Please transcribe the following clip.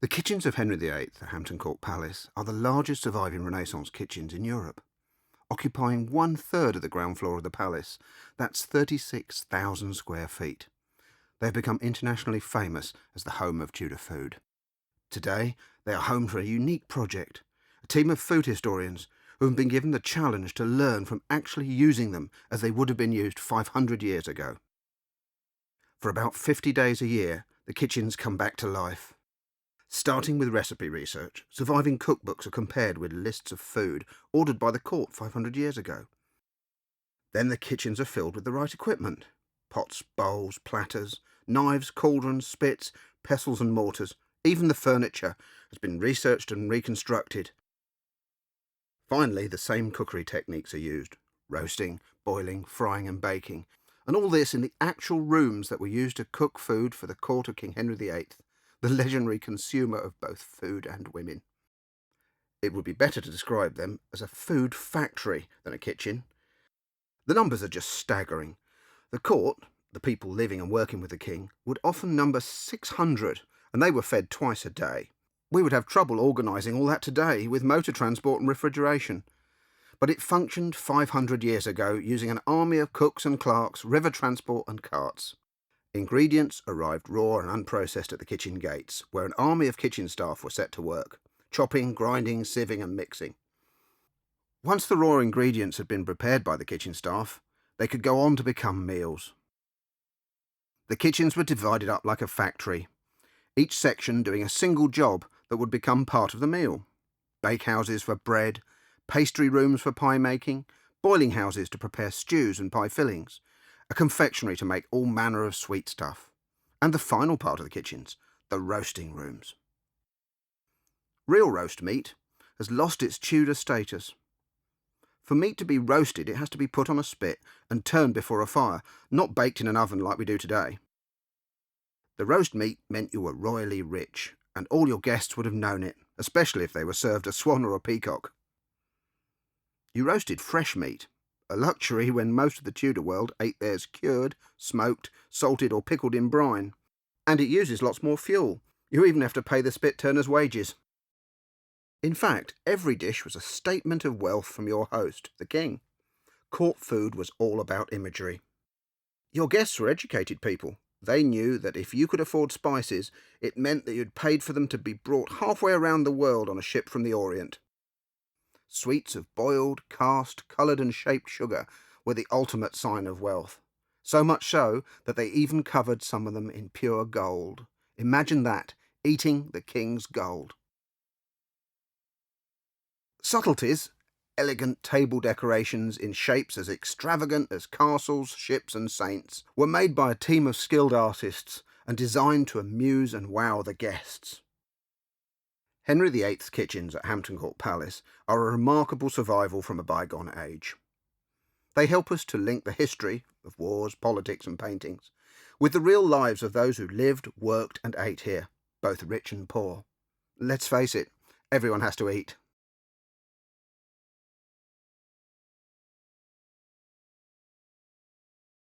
The kitchens of Henry VIII at Hampton Court Palace are the largest surviving Renaissance kitchens in Europe, occupying 1/3 of the ground floor of the palace. That's 36,000 square feet. They have become internationally famous as the home of Tudor food. Today, they are home for a unique project, a team of food historians who have been given the challenge to learn from actually using them as they would have been used 500 years ago. For about 50 days a year, the kitchens come back to life. Starting with recipe research, surviving cookbooks are compared with lists of food ordered by the court 500 years ago. Then the kitchens are filled with the right equipment: pots, bowls, platters, knives, cauldrons, spits, pestles and mortars. Even the furniture has been researched and reconstructed. Finally, the same cookery techniques are used: roasting, boiling, frying and baking, and all this in the actual rooms that were used to cook food for the court of King Henry VIII, the legendary consumer of both food and women. It would be better to describe them as a food factory than a kitchen. The numbers are just staggering. The court, the people living and working with the king, would often number 600, and they were fed twice a day. We would have trouble organising all that today with motor transport and refrigeration. But it functioned 500 years ago using an army of cooks and clerks, river transport and carts. Ingredients arrived raw and unprocessed at the kitchen gates, where an army of kitchen staff were set to work, chopping, grinding, sieving and mixing. Once the raw ingredients had been prepared by the kitchen staff, they could go on to become meals. The kitchens were divided up like a factory, each section doing a single job that would become part of the meal. Bakehouses for bread, pastry rooms for pie making, boiling houses to prepare stews and pie fillings, a confectionery to make all manner of sweet stuff, and the final part of the kitchens, the roasting rooms. Real roast meat has lost its Tudor status. For meat to be roasted, it has to be put on a spit and turned before a fire, not baked in an oven like we do today. The roast meat meant you were royally rich, and all your guests would have known it, especially if they were served a swan or a peacock. You roasted fresh meat, a luxury when most of the Tudor world ate theirs cured, smoked, salted or pickled in brine. And it uses lots more fuel. You even have to pay the spit turners' wages. In fact, every dish was a statement of wealth from your host, the king. Court food was all about imagery. Your guests were educated people. They knew that if you could afford spices, it meant that you'd paid for them to be brought halfway around the world on a ship from the Orient. Sweets of boiled, cast, coloured and shaped sugar were the ultimate sign of wealth. So much so that they even covered some of them in pure gold. Imagine that, eating the king's gold. Subtleties, elegant table decorations in shapes as extravagant as castles, ships and saints, were made by a team of skilled artists and designed to amuse and wow the guests. Henry VIII's kitchens at Hampton Court Palace are a remarkable survival from a bygone age. They help us to link the history of wars, politics and paintings with the real lives of those who lived, worked and ate here, both rich and poor. Let's face it, everyone has to eat.